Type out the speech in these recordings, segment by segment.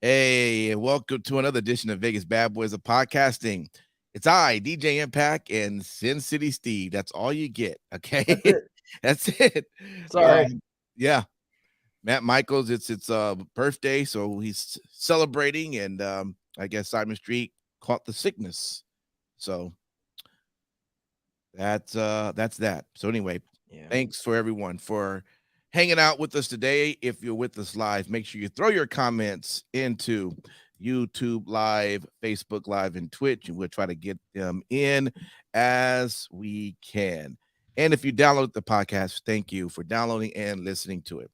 Hey, and welcome to another edition of Vegas Bad Boys of Podcasting. It's I, DJ Impact, and Sin City Steve. That's all you get. Okay, That's it. that's it. Sorry. Yeah, Matt Michaels. It's birthday, so he's celebrating, and I guess Simon Street caught the sickness. So that's that. So anyway, thanks for everyone for hanging out with us today. If you're with us live, make sure you throw your comments into YouTube Live, Facebook Live, and Twitch, and we'll try to get them in as we can. And if you download the podcast, thank you for downloading and listening to it.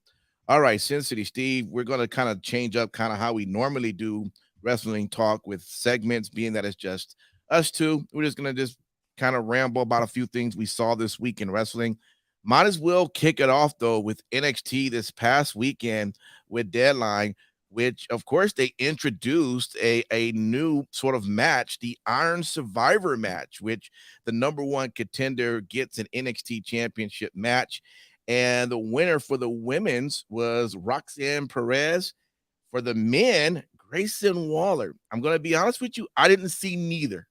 All right, Sin City Steve, we're going to kind of change up kind of how we normally do wrestling talk with segments, being that it's just us two. We're just going to just kind of ramble about a few things we saw this week in wrestling. Might as well kick it off, though, with NXT this past weekend with Deadline, which, of course, they introduced a new sort of match, the Iron Survivor match, which the number one contender gets an NXT championship match. And the winner for the women's was Roxanne Perez. For the men, Grayson Waller. I'm going to be honest with you, I didn't see neither.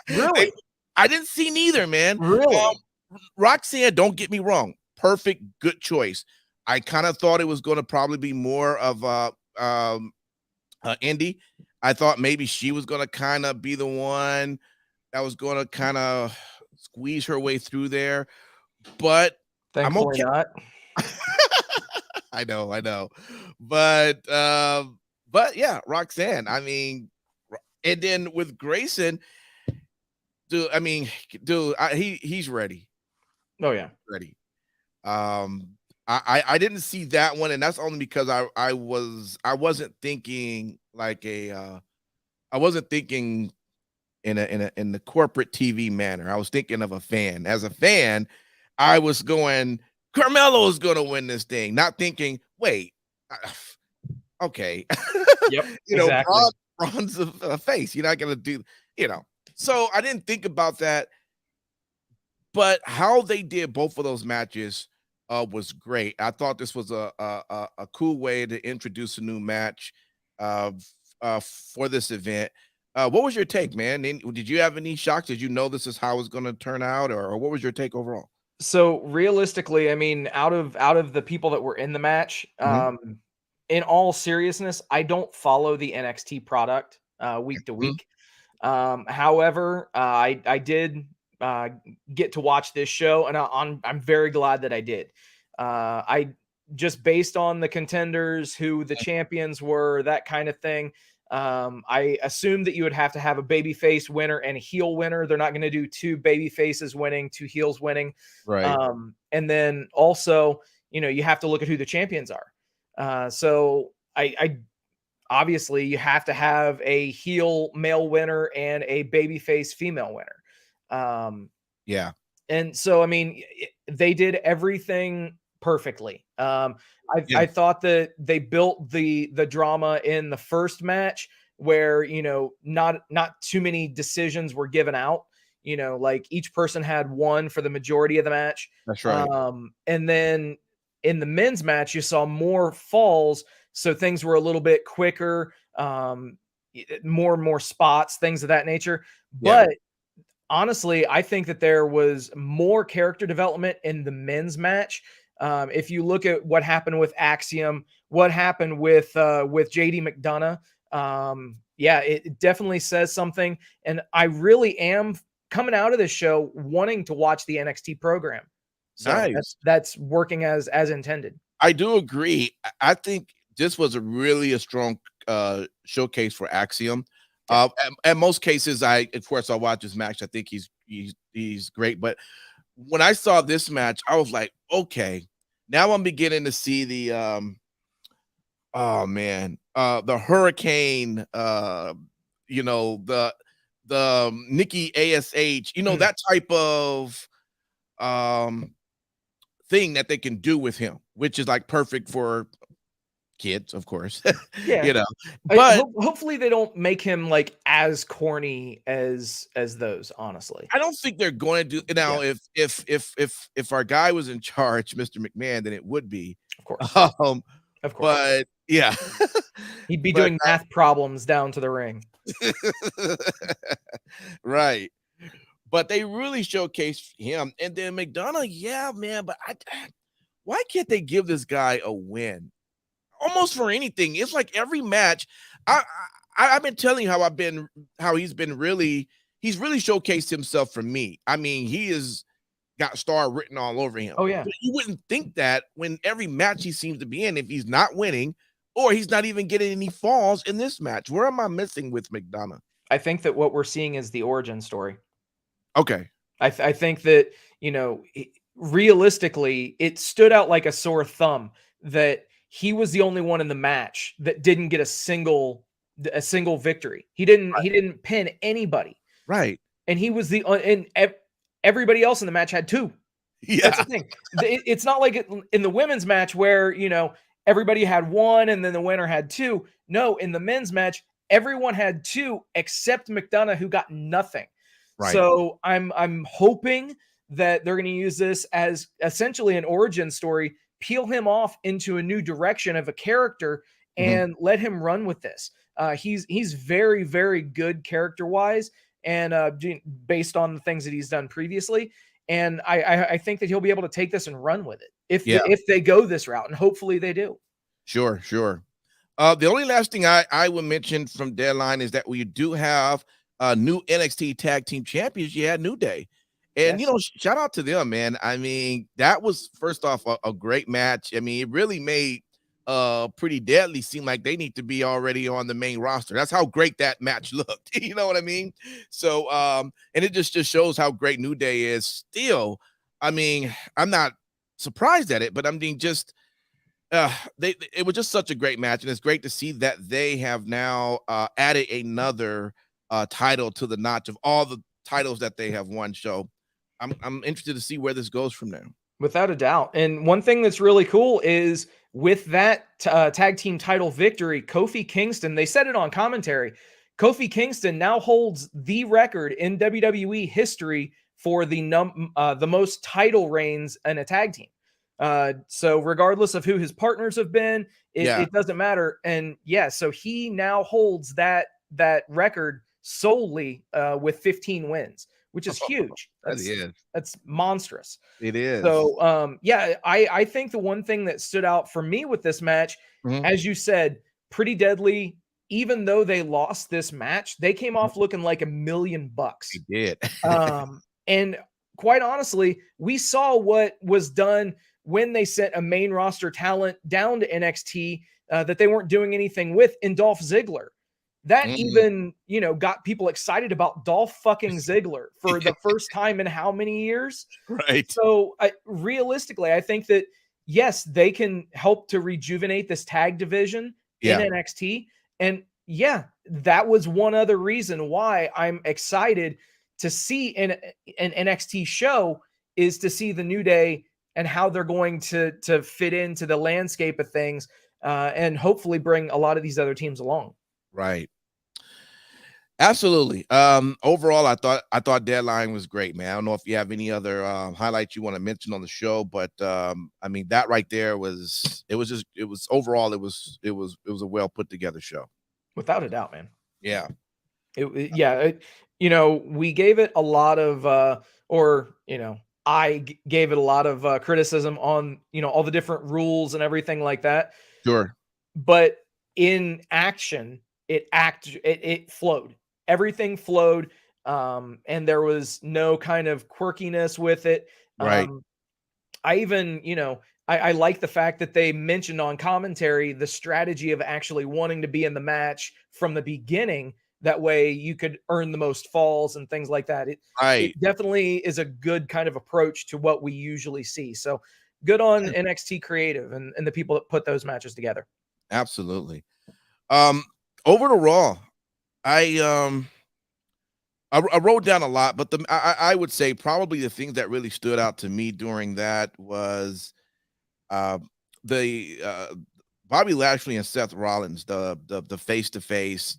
Really? I didn't see neither, man. Really? Roxanne, don't get me wrong, perfect, good choice. I kind of thought it was going to probably be more of Indy. I thought maybe she was going to kind of be the one that was going to kind of squeeze her way through there, but Thankfully I'm okay. not. I know, but yeah, Roxanne. I mean, and then with Grayson, dude. I mean, dude, he's ready. Oh yeah, ready. I didn't see that one, and that's only because I wasn't thinking like I wasn't thinking in the corporate TV manner. I was thinking of a fan. As a fan, I was going, Carmelo is going to win this thing, not thinking, wait, okay, yep, exactly. Braun's a face. You're not going to do, So I didn't think about that. But how they did both of those matches was great. I thought this was a cool way to introduce a new match for this event. What was your take, man? Did you have any shocks? Did you know this is how it's going to turn out, or what was your take overall? So realistically, I mean, out of the people that were in the match, in all seriousness, I don't follow the NXT product week to week. However, I did get to watch this show, and I'm very glad that I did. I just based on the contenders, who the champions were, that kind of thing. I assumed that you would have to have a babyface winner and a heel winner. They're not going to do two baby faces winning, two heels winning. Right. And then also, you have to look at who the champions are. So I obviously you have to have a heel male winner and a babyface female winner. Yeah. And so, I mean, they did everything perfectly. I thought that they built the drama in the first match where, not too many decisions were given out, like each person had one for the majority of the match. That's right. And then in the men's match, you saw more falls. So things were a little bit quicker, more and more spots, things of that nature. Yeah. But honestly, I think that there was more character development in the men's match. If you look at what happened with Axiom, what happened with JD McDonough, it definitely says something. And I really am coming out of this show wanting to watch the NXT program. So nice. That's working as intended. I do agree. I think this was a strong showcase for Axiom. In most cases, of course I watch his match. I think he's great. But when I saw this match, I was like, okay, now I'm beginning to see the the Hurricane, the Nikki ASH, that type of thing that they can do with him, which is like perfect for kids, of course. Yeah. But hopefully they don't make him like as corny as those. Honestly, I don't think they're going to do now. Yeah. If our guy was in charge, Mr. McMahon, then it would be, of course. But yeah, He'd be But doing math problems down to the ring. right. But they really showcased him. And then McDonough, yeah, man, but why can't they give this guy a win? Almost for anything. It's like every match. I've been telling you how he's really showcased himself for me. I mean, he is got star written all over him. Oh, yeah. But you wouldn't think that when every match he seems to be in, if he's not winning or he's not even getting any falls in this match. Where am I missing with McDonough? I think that what we're seeing is the origin story. Okay. I think that, realistically, it stood out like a sore thumb that he was the only one in the match that didn't get a single victory. He didn't pin anybody. Right. And he was everybody else in the match had 2. Yeah. That's the thing. It's not like in the women's match where, everybody had 1 and then the winner had 2. No, in the men's match, everyone had 2 except McDonough, who got nothing. Right. So I'm hoping that they're going to use this as essentially an origin story, peel him off into a new direction of a character, and let him run with this. He's very, very good character-wise, and based on the things that he's done previously. And I think that he'll be able to take this and run with it if they go this route, and hopefully they do. Sure. The only last thing I would mention from Deadline is that we do have new NXT Tag Team Champions. You had New Day. And, shout out to them, man. I mean, that was, first off, a great match. I mean, it really made Pretty Deadly seem like they need to be already on the main roster. That's how great that match looked. You know what I mean? So, and it just shows how great New Day is still. I mean, I'm not surprised at it, but I mean, just it was just such a great match. And it's great to see that they have now added another title to the notch of all the titles that they have won. So I'm interested to see where this goes from there. Without a doubt. And one thing that's really cool is with that tag team title victory, Kofi Kingston, they said it on commentary, Kofi Kingston now holds the record in WWE history for the most title reigns in a tag team. So regardless of who his partners have been, it doesn't matter. And so he now holds that record solely with 15 wins, which is huge. That's monstrous. It is. So, I think the one thing that stood out for me with this match, as you said, Pretty Deadly, even though they lost this match, they came off looking like $1 million. They did. And quite honestly, we saw what was done when they sent a main roster talent down to NXT that they weren't doing anything with in Dolph Ziggler. That even, got people excited about Dolph fucking Ziggler for the first time in how many years? Right. So realistically, I think that, yes, they can help to rejuvenate this tag division in NXT. And that was one other reason why I'm excited to see an NXT show, is to see the New Day and how they're going to fit into the landscape of things, and hopefully bring a lot of these other teams along. Right. Absolutely. Overall, I thought Deadline was great, man. I don't know if you have any other highlights you want to mention on the show, but I mean, that right there was overall it was a well put together show. Without a doubt, man. Yeah. We gave it a lot of I gave it a lot of criticism on, all the different rules and everything like that. Sure. But in action, it flowed. Everything flowed. And there was no kind of quirkiness with it. Right. I even, I like the fact that they mentioned on commentary the strategy of actually wanting to be in the match from the beginning. That way you could earn the most falls and things like that. It definitely is a good kind of approach to what we usually see. So good on NXT Creative and the people that put those matches together. Absolutely. Over to Raw, I wrote down a lot, but I would say probably the things that really stood out to me during that was the Bobby Lashley and Seth Rollins, the face to face.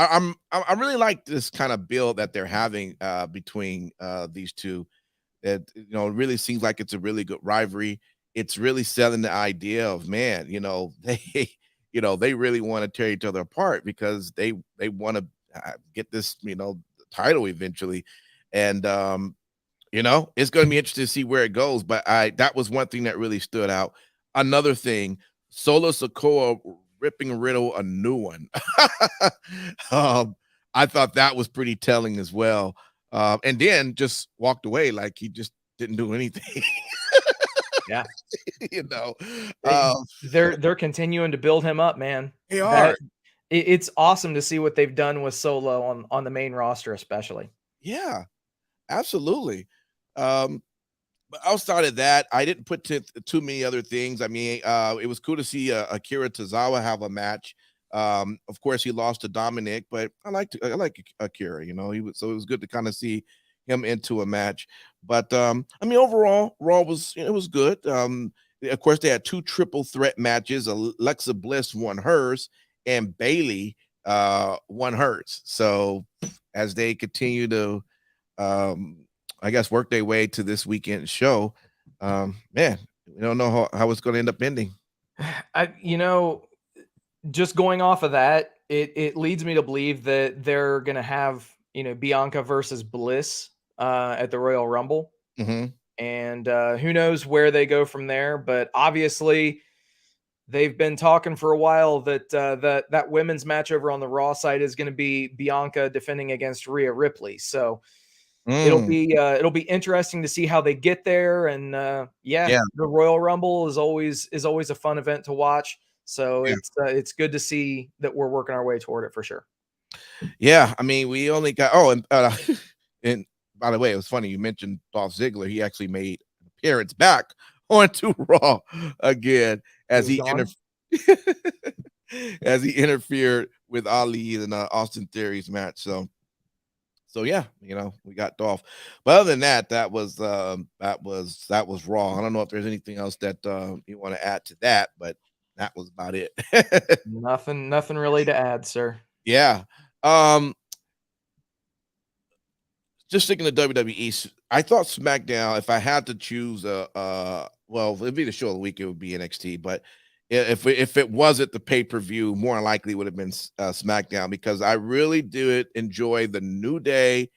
I really like this kind of build that they're having between these two. It really seems like it's a really good rivalry. It's really selling the idea of, man, they really want to tear each other apart because they want to get this, title eventually. And it's going to be interesting to see where it goes. But that was one thing that really stood out. Another thing, Solo Sikoa ripping Riddle a new one. I thought that was pretty telling as well. And then just walked away like he just didn't do anything. Yeah. They're continuing to build him up, man. They are. It's awesome to see what they've done with Solo on the main roster, especially. Yeah, absolutely. But outside of that, I didn't put too many other things. I mean, it was cool to see Akira Tozawa have a match. Of course, he lost to Dominic, but I like Akira. It was good to kind of see him into a match. But I mean, overall, Raw was good. Of course, they had 2 triple threat matches. Alexa Bliss won hers, and Bailey won hers. So as they continue to I guess work their way to this weekend show. Man, we don't know how it's going to end up ending. Just going off of that, it leads me to believe that they're going to have, Bianca versus Bliss at the Royal Rumble. Mm-hmm. And who knows where they go from there. But obviously, they've been talking for a while that that women's match over on the Raw side is going to be Bianca defending against Rhea Ripley. So it'll be interesting to see how they get there. And the Royal Rumble is always a fun event to watch. So it's good to see that we're working our way toward it for sure. Yeah, I mean, we only got and by the way, it was funny you mentioned Dolph Ziggler. He actually made an appearance back onto Raw again as he interfered with Ali in Austin Theory's match. So yeah, we got Dolph. But other than that, that was Raw. I don't know if there's anything else that you want to add to that, but that was about it. Nothing really to add, sir. Yeah. Just sticking to WWE, I thought SmackDown, if I had to choose well, it'd be the show of the week, it would be NXT, but if it wasn't the pay-per-view, more likely would have been SmackDown, because I really did enjoy the New Day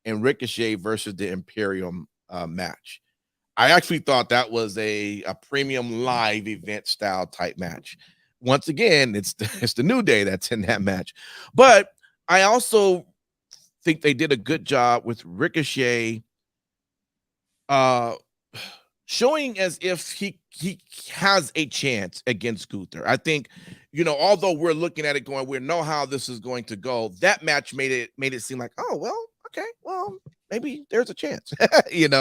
and Ricochet versus the Imperium match. I actually thought that was a premium live event style type match. Once again, it's the New Day that's in that match. But I also think they did a good job with Ricochet showing as if he has a chance against Gunther. I think, although we're looking at it going, we know how this is going to go, that match made it seem like, oh, well, okay, well, maybe there's a chance, and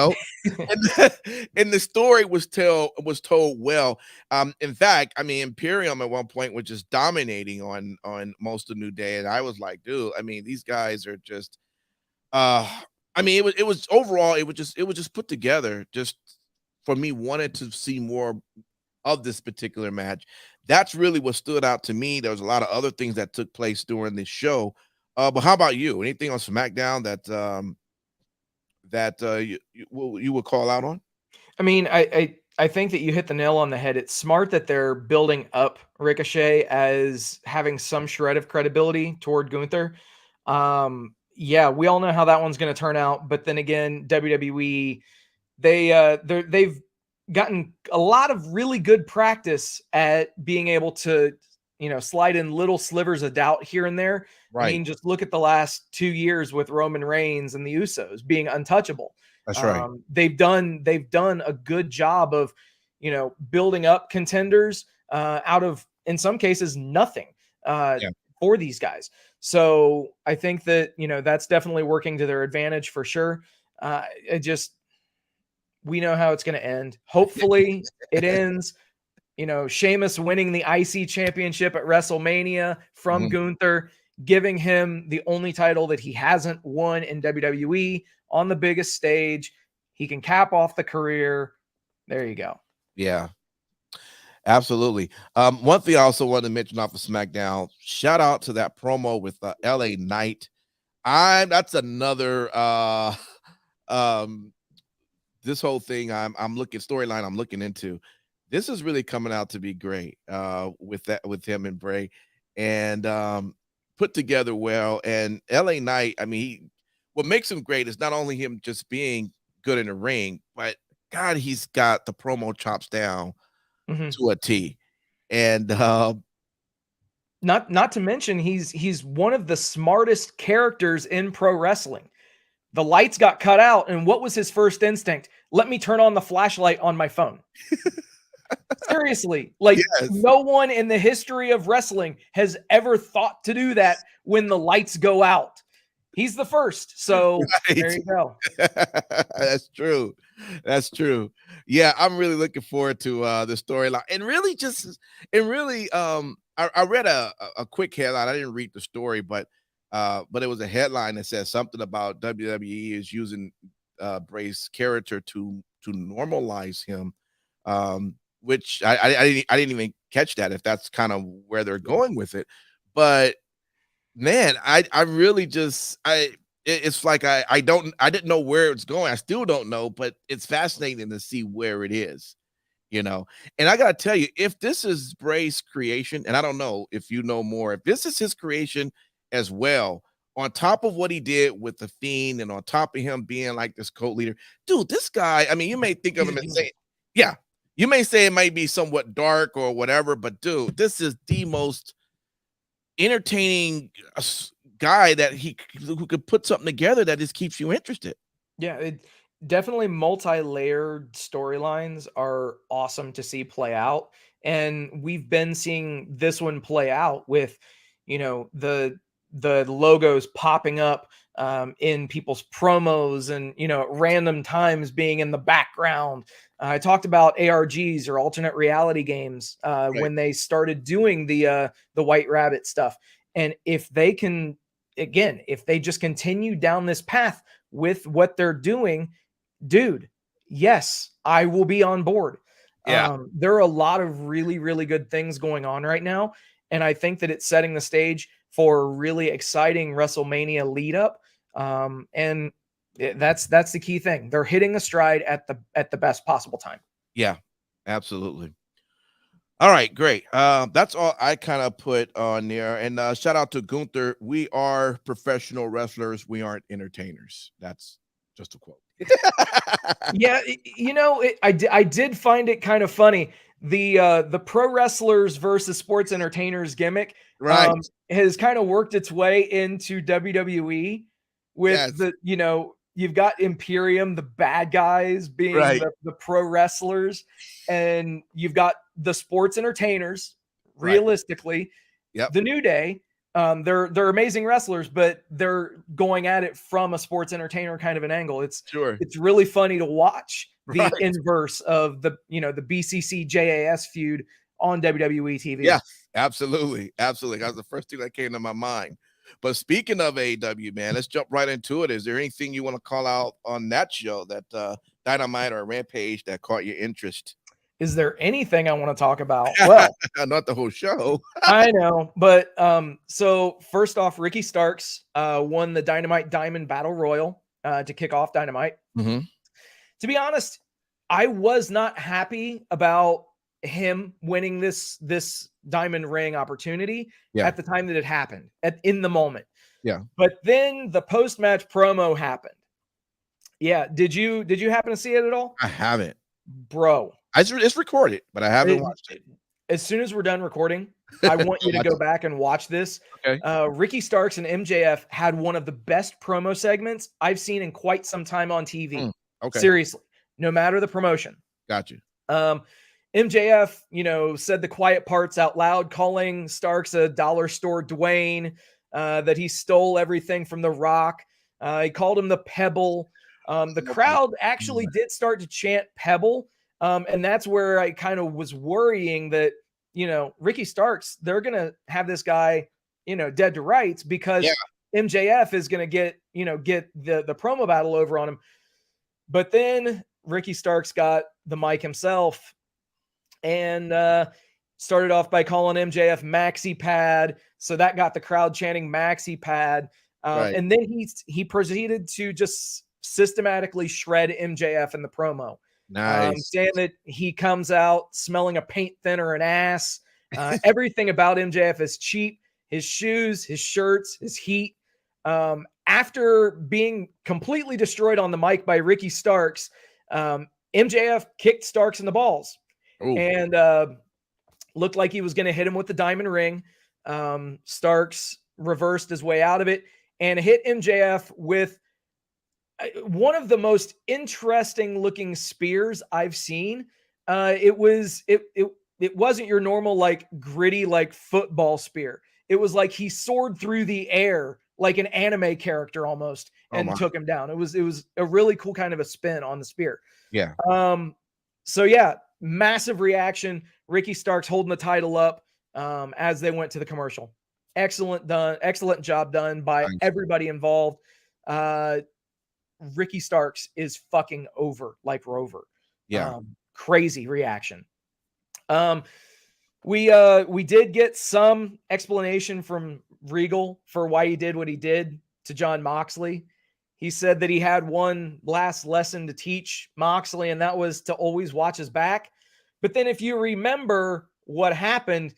the story was told well. In fact, I mean, Imperium at one point was just dominating on most of New Day, and I was like, dude, I mean, these guys are just I mean, it was overall, it was just put together just for me, wanted to see more of this particular match. That's really what stood out to me. There was a lot of other things that took place during this show. But how about you? Anything on SmackDown that you would call out on? I mean, I think that you hit the nail on the head. It's smart that they're building up Ricochet as having some shred of credibility toward Gunther. Yeah, we all know how that one's going to turn out. But then again, WWE, they've gotten a lot of really good practice at being able to, slide in little slivers of doubt here and there. Right. I mean, just look at the last 2 years with Roman Reigns and the Usos being untouchable. That's right. They've done a good job of, building up contenders out of, in some cases, nothing for these guys. So I think that, that's definitely working to their advantage for sure. We know how it's going to end. Hopefully it ends, Sheamus winning the IC championship at WrestleMania from Gunther, giving him the only title that he hasn't won in WWE on the biggest stage. He can cap off the career. There you go. Yeah, absolutely. One thing I also wanted to mention off of SmackDown, shout out to that promo with LA Knight. That's another this whole thing I'm looking into. this is really coming out to be great with him and Bray, and put together well. And LA Knight, I mean, what makes him great is not only him just being good in the ring, but God, he's got the promo chops down to a T. And not to mention he's one of the smartest characters in pro wrestling. The lights got cut out, and what was his first instinct? Let me turn on the flashlight on my phone. Seriously, like yes. no one in the history of wrestling has ever thought to do that when the lights go out. He's the first. So right. There you go. That's true. That's true. Yeah, I'm really looking forward to the storyline. And really I read a quick headline. I didn't read the story, but it was a headline that says something about WWE is using Bray's character to normalize him. Which I didn't even catch that, if that's kind of where they're going with it. But man, I really just it's like I didn't know where it's going. I still don't know, but it's fascinating to see where it is, And I gotta tell you, if this is Bray's creation, and I don't know if you know more, if this is his creation as well, on top of what he did with the Fiend, and on top of him being like this cult leader, dude, this guy, I mean, you may think of him and say, yeah, you may say it might be somewhat dark or whatever, but dude, this is the most entertaining guy that who could put something together that just keeps you interested. Yeah, it definitely multi-layered storylines are awesome to see play out. And we've been seeing this one play out with, the logos popping up in people's promos and, at random times being in the background. I talked about ARGs, or alternate reality games, right, when they started doing the White Rabbit stuff. And if they can, again, if they just continue down this path with what they're doing, dude, yes, I will be on board. Yeah. There are a lot of really, really good things going on right now. And I think that it's setting the stage for a really exciting WrestleMania lead up. And that's the key thing. They're hitting a stride at the best possible time. Yeah, absolutely. All right, great. That's all I kind of put on there. And shout out to Gunther. We are professional wrestlers. We aren't entertainers. That's just a quote. Yeah, I did find it kind of funny. The pro wrestlers versus sports entertainers gimmick, right, has kind of worked its way into WWE with you've got Imperium, the bad guys, being right, the pro wrestlers, and you've got the sports entertainers, realistically. Yep. The New Day, they're amazing wrestlers, but they're going at it from a sports entertainer kind of an angle. It's really funny to watch the inverse of the BCC JAS feud on WWE TV. Yeah, absolutely. Absolutely. That was the first thing that came to my mind. But speaking of AEW, man, let's jump right into it. Is there anything you want to call out on that show, that Dynamite or Rampage, that caught your interest? Is there anything I want to talk about? Well, not the whole show. I know, but so first off, Ricky Starks won the Dynamite Diamond Battle Royal to kick off Dynamite. Mm-hmm. To be honest, I was not happy about him winning this diamond ring opportunity at the time that it happened, in the moment. Yeah. But then the post-match promo happened. Yeah. Did you happen to see it at all? I haven't. Bro. It's recorded, but I haven't watched it. As soon as we're done recording, I want you to go back and watch this. Okay. Ricky Starks and MJF had one of the best promo segments I've seen in quite some time on TV. Okay. Seriously, no matter the promotion. Got you. MJF, said the quiet parts out loud, calling Starks a dollar store Dwayne, that he stole everything from The Rock. He called him the Pebble. The crowd actually did start to chant Pebble. And that's where I kind of was worrying that, Ricky Starks, they're going to have this guy, dead to rights, because MJF is going to get the promo battle over on him. But then Ricky Starks got the mic himself and started off by calling MJF Maxi Pad. So that got the crowd chanting Maxi Pad. And then he proceeded to just systematically shred MJF in the promo. Nice. saying that he comes out smelling a paint thinner and ass. Everything about MJF is cheap. His shoes, his shirts, his heat. After being completely destroyed on the mic by Ricky Starks, MJF kicked Starks in the balls. Ooh. And looked like he was going to hit him with the diamond ring. Starks reversed his way out of it and hit MJF with one of the most interesting looking spears I've seen. It wasn't your normal like gritty like football spear. It was like he soared through the air like an anime character almost and took him down. It was a really cool kind of a spin on the spear. Yeah. So yeah, massive reaction. Ricky Starks holding the title up as they went to the commercial. Excellent job done by everybody involved. Ricky Starks is fucking over like Rover. Yeah. Crazy reaction. We did get some explanation from Regal for why he did what he did to Jon Moxley. He said that he had one last lesson to teach Moxley, and that was to always watch his back. But then if you remember what happened,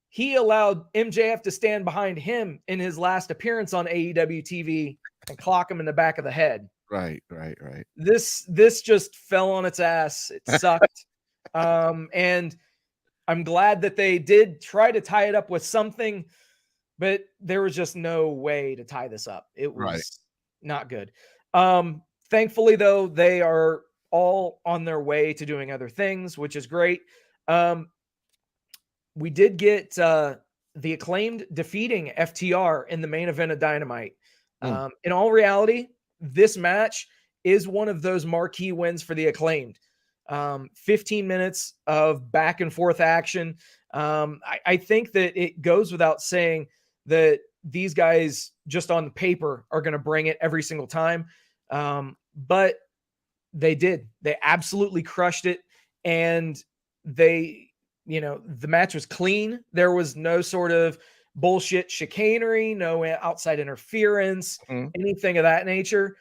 he allowed MJF to stand behind him in his last appearance on AEW TV and clock him in the back of the head. Right. This just fell on its ass. It sucked. And I'm glad that they did try to tie it up with something, but there was just no way to tie this up. It was not good. Thankfully, though, they are all on their way to doing other things, which is great. We did get the Acclaimed defeating FTR in the main event of Dynamite. In all reality, this match is one of those marquee wins for the Acclaimed. 15 minutes of back and forth action. I think that it goes without saying that these guys just on the paper are going to bring it every single time. But they did. They absolutely crushed it. And the match was clean. There was no sort of bullshit chicanery, no outside interference, anything of that nature.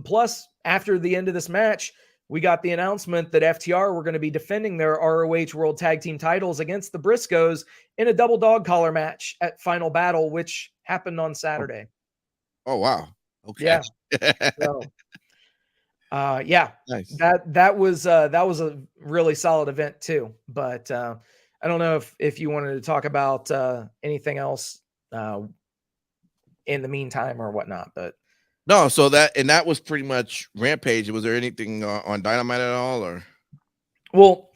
Plus, after the end of this match, we got the announcement that FTR were going to be defending their ROH World Tag Team titles against the Briscoes in a double dog collar match at Final Battle, which happened on Saturday. Oh, wow. Okay. Yeah. So, nice. That was a really solid event too. But I don't know if you wanted to talk about anything else in the meantime or whatnot, but. No, so that was pretty much Rampage. Was there anything on Dynamite at all, or? Well,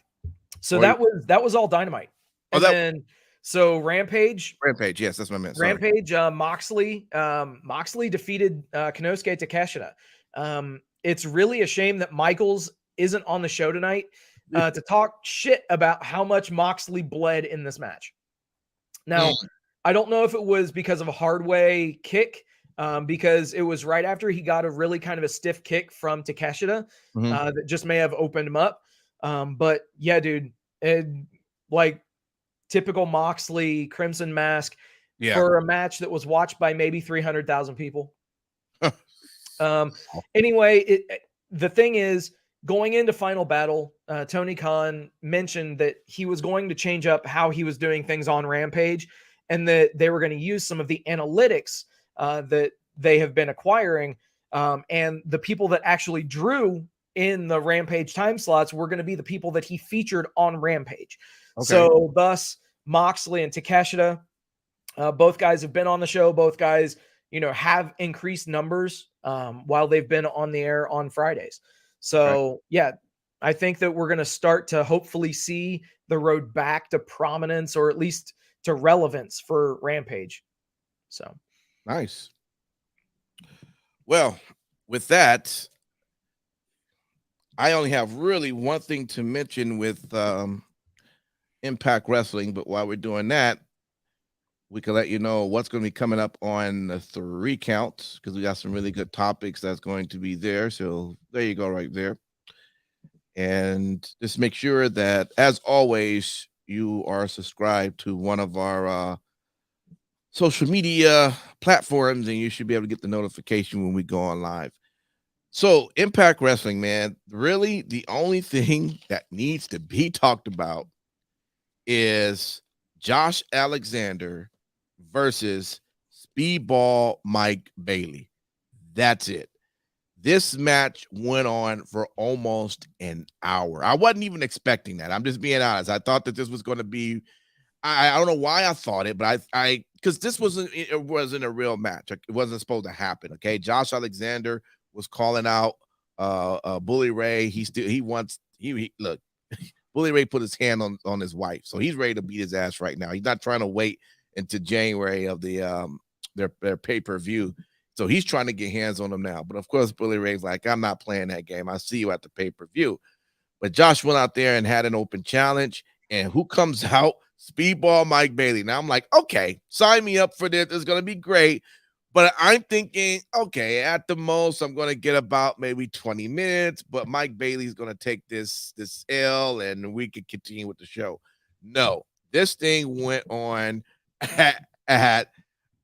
so that was all Dynamite, and then so Rampage, yes, that's what I meant. Sorry. Rampage, Moxley defeated Konosuke Takeshita. It's really a shame that Michaels isn't on the show tonight to talk shit about how much Moxley bled in this match. Now, I don't know if it was because of a hard way kick. Because it was right after he got a really kind of a stiff kick from Takeshita that just may have opened him up. But yeah, dude, like typical Moxley Crimson Mask for a match that was watched by maybe 300,000 people. Anyway, the thing is, going into Final Battle, Tony Khan mentioned that he was going to change up how he was doing things on Rampage and that they were going to use some of the analytics that they have been acquiring. And the people that actually drew in the Rampage time slots were going to be the people that he featured on Rampage. Okay. So thus Moxley and Takeshita, both guys have been on the show. Both guys, have increased numbers while they've been on the air on Fridays. So yeah, I think that we're going to start to hopefully see the road back to prominence or at least to relevance for Rampage. So. Nice. Well, with that, I only have really one thing to mention with Impact Wrestling, but while we're doing that, we can let you know what's going to be coming up on the 3 counts because we got some really good topics that's going to be there. So there you go right there. And just make sure that, as always, you are subscribed to one of our social media platforms, and you should be able to get the notification when we go on live. So, Impact Wrestling, man, really the only thing that needs to be talked about is Josh Alexander versus Speedball Mike Bailey. That's it. This match went on for almost an hour. I wasn't even expecting that. I'm just being honest. I thought that this was going to be. I don't know why I thought it, but I because this wasn't a real match. It wasn't supposed to happen. Okay, Josh Alexander was calling out Bully Ray. He wants he look. Bully Ray put his hand on his wife, so he's ready to beat his ass right now. He's not trying to wait until January of their pay-per-view. So he's trying to get hands on him now. But of course, Bully Ray's like, I'm not playing that game. I'll see you at the pay-per-view. But Josh went out there and had an open challenge. And who comes out? Speedball Mike Bailey. Now I'm like, okay, sign me up for this. It's going to be great. But I'm thinking, okay, at the most, I'm going to get about maybe 20 minutes. But Mike Bailey's going to take this L and we can continue with the show. No, this thing went on at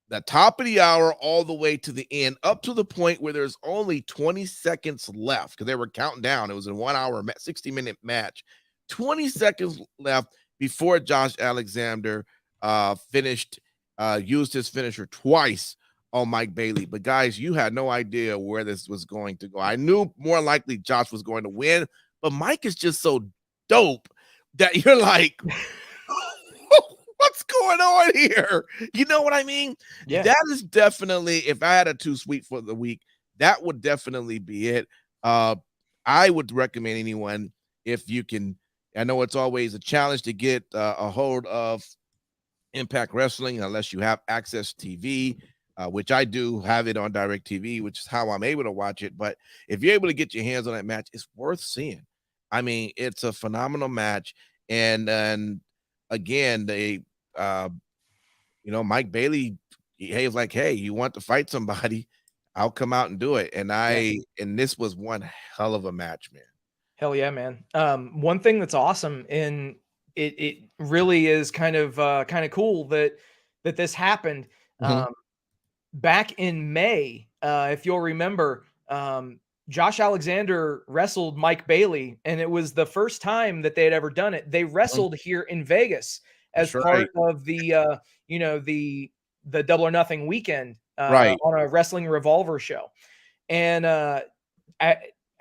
the top of the hour all the way to the end, up to the point where there's only 20 seconds left because they were counting down. It was a 1 hour, 60-minute match. 20 seconds left before Josh Alexander used his finisher twice on Mike Bailey. But guys, you had no idea where this was going to go. I knew more likely Josh was going to win, but Mike is just so dope that you're like, what's going on here? You know what I mean? Yeah. That is definitely, if I had a too sweet for the week, that would definitely be it. I would recommend anyone, if you can, I know it's always a challenge to get a hold of Impact Wrestling unless you have Access TV, which I do have it on Direct TV, which is how I'm able to watch it. But if you're able to get your hands on that match, it's worth seeing. I mean, it's a phenomenal match. And again, they Mike Bailey, he was like, hey, you want to fight somebody, I'll come out and do it. And and this was one hell of a match, man. Hell yeah, man. One thing that's awesome, and it really is kind of cool that this happened. Back in May, if you'll remember, Josh Alexander wrestled Mike Bailey, and it was the first time that they had ever done it. They wrestled here in Vegas as part of the the Double or Nothing weekend on a Wrestling Revolver show. And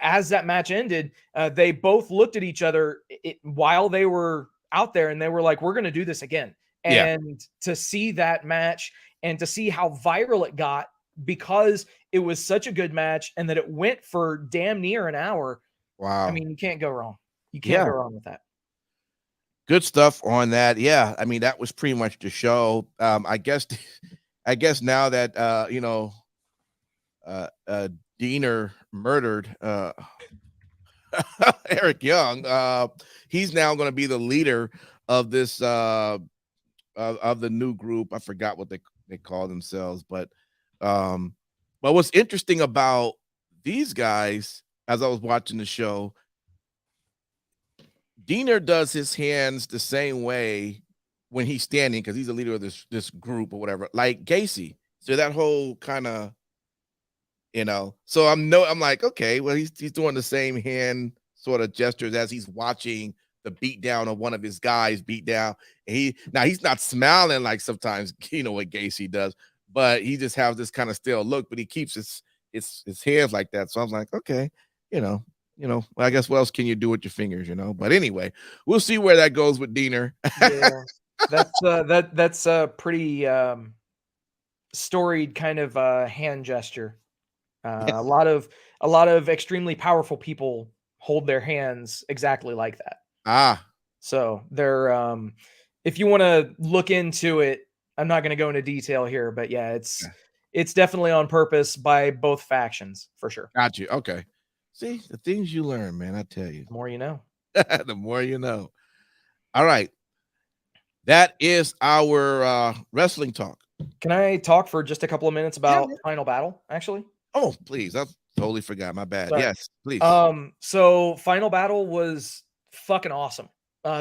as that match ended, they both looked at each other while they were out there, and they were like, we're going to do this again. And to see that match and to see how viral it got because it was such a good match and that it went for damn near an hour. Wow. I mean, you can't go wrong. You can't go wrong with that. Good stuff on that. Yeah. I mean, that was pretty much the show. I guess now that, Diener murdered Eric Young, he's now going to be the leader of this, of the new group. I forgot what they call themselves, but what's interesting about these guys, as I was watching the show, Diener does his hands the same way when he's standing because he's the leader of this group or whatever, like Gacy. So that whole kind of, so I'm like, okay, well, he's doing the same hand sort of gestures as he's watching the beat down of one of his guys beat down. And he's not smiling like sometimes, what Gacy does, but he just has this kind of still look, but he keeps his hands like that. So I was like, okay, well, I guess what else can you do with your fingers, But anyway, we'll see where that goes with Diener. Yeah, that's a pretty storied kind of hand gesture. A lot of extremely powerful people hold their hands exactly like that. So they're if you want to look into it, I'm not going to go into detail here, but yeah, it's definitely on purpose by both factions for sure. Got you. Okay. See, the things you learn, man, I tell you. The more you know. The more you know. All right. That is our wrestling talk. Can I talk for just a couple of minutes about Final Battle, actually? Oh, please. I totally forgot. My bad. Sorry. Yes, please. So Final Battle was fucking awesome.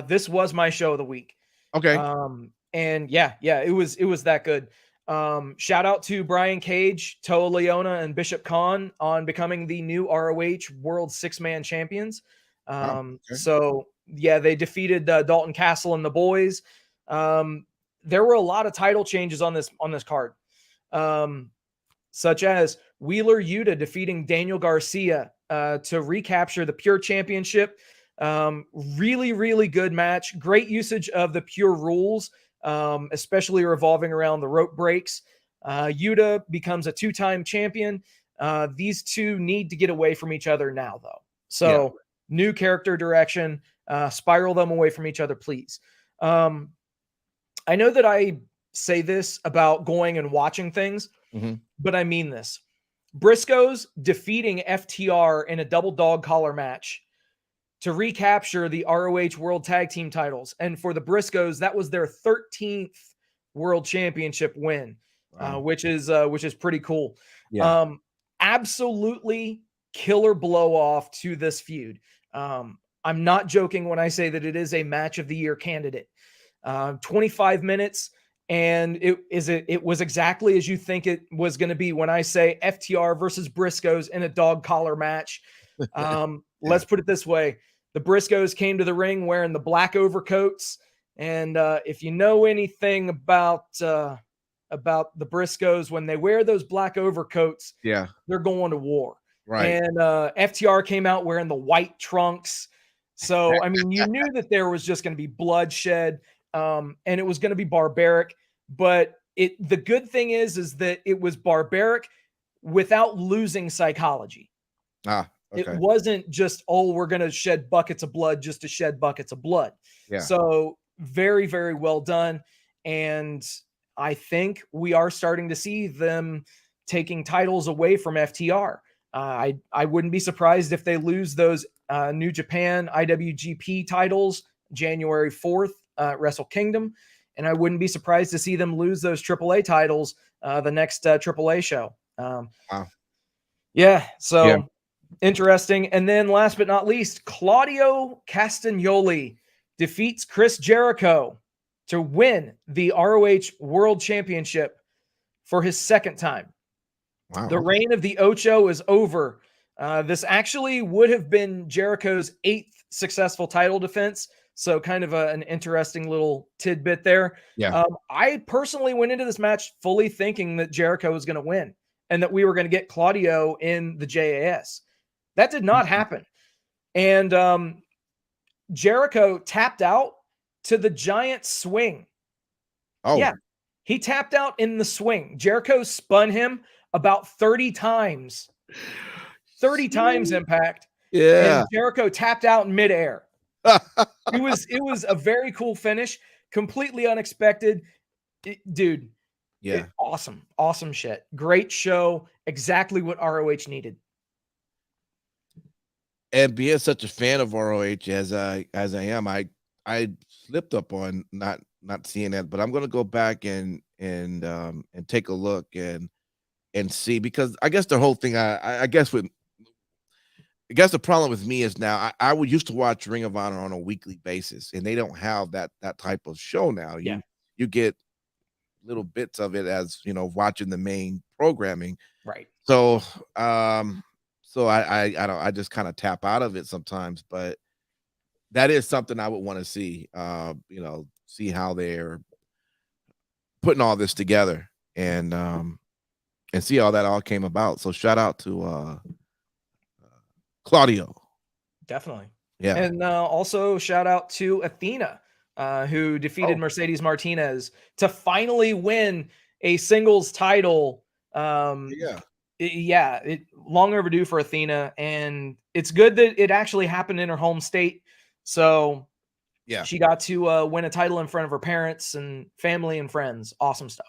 This was my show of the week. Okay. And yeah, it was that good. Shout out to Brian Cage, Toa Leona, and Bishop Khan on becoming the new ROH World Six-Man Champions. So yeah, they defeated Dalton Castle and the Boyz. There were a lot of title changes on this card, such as Wheeler Yuta defeating Daniel Garcia to recapture the Pure Championship. Really, really good match. Great usage of the Pure rules, especially revolving around the rope breaks. Yuta becomes a 2-time champion. These two need to get away from each other now, though. So new character direction, spiral them away from each other, please. I know that I say this about going and watching things, but I mean this. Briscoes defeating FTR in a double dog collar match to recapture the ROH World Tag Team titles. And for the Briscoes, that was their 13th World Championship win, which is pretty cool. Yeah. Absolutely killer blow off to this feud. I'm not joking when I say that it is a match of the year candidate. 25 minutes. And it was exactly as you think it was going to be when I say FTR versus Briscoes in a dog collar match. Let's put it this way. The Briscoes came to the ring wearing the black overcoats. And if you know anything about the Briscoes, when they wear those black overcoats, they're going to war. Right. And FTR came out wearing the white trunks. So, I mean, you knew that there was just going to be bloodshed. And it was going to be barbaric, but the good thing is that it was barbaric without losing psychology. Okay. It wasn't just, we're going to shed buckets of blood just to shed buckets of blood. Yeah. So very, very well done. And I think we are starting to see them taking titles away from FTR. I wouldn't be surprised if they lose those New Japan IWGP titles January 4th. Wrestle Kingdom, and I wouldn't be surprised to see them lose those AAA titles the next AAA show. Interesting. And then last but not least, Claudio Castagnoli defeats Chris Jericho to win the ROH World Championship for his second time. The reign of the Ocho is over. This actually would have been Jericho's 8th successful title defense. So kind of an interesting little tidbit there. Yeah. I personally went into this match fully thinking that Jericho was going to win and that we were going to get Claudio in the JAS. That did not happen. And Jericho tapped out to the giant swing. Yeah. He tapped out in the swing. Jericho spun him about 30 times. 30 times, Impact. Yeah. And Jericho tapped out in midair. It was a very cool finish, completely unexpected. Dude. Yeah. Awesome shit. Great show. Exactly what ROH needed. And being such a fan of ROH as I am, I slipped up on not seeing that, but I'm gonna go back and take a look and see, because I guess the whole thing I guess the problem with me is now I would used to watch Ring of Honor on a weekly basis, and they don't have that type of show now. You get little bits of it as watching the main programming, right? So I just kind of tap out of it sometimes, but that is something I would want to see. See how they're putting all this together and see how that all came about. So shout out to Claudio. Definitely. Yeah. And also shout out to Athena, who defeated Mercedes Martinez to finally win a singles title. Long overdue for Athena. And it's good that it actually happened in her home state. So yeah, she got to win a title in front of her parents and family and friends. Awesome stuff.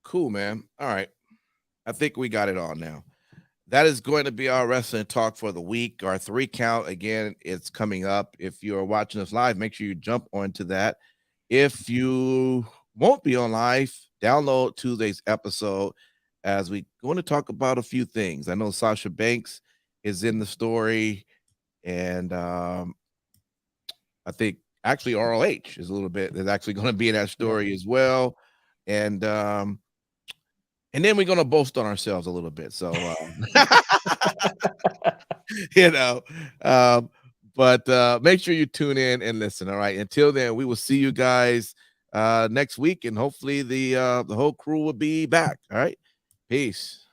Cool, man. All right. I think we got it all now. That is going to be our wrestling talk for the week. Our 3 count, again, it's coming up. If you're watching us live, make sure you jump onto that. If you won't be on live, download Tuesday's episode as we going to talk about a few things. I know Sasha Banks is in the story, and I think actually ROH is actually going to be in that story as well. and then we're gonna boast on ourselves a little bit. So you know, but make sure you tune in and listen. All right. Until then, we will see you guys next week, and hopefully the whole crew will be back. All right. Peace.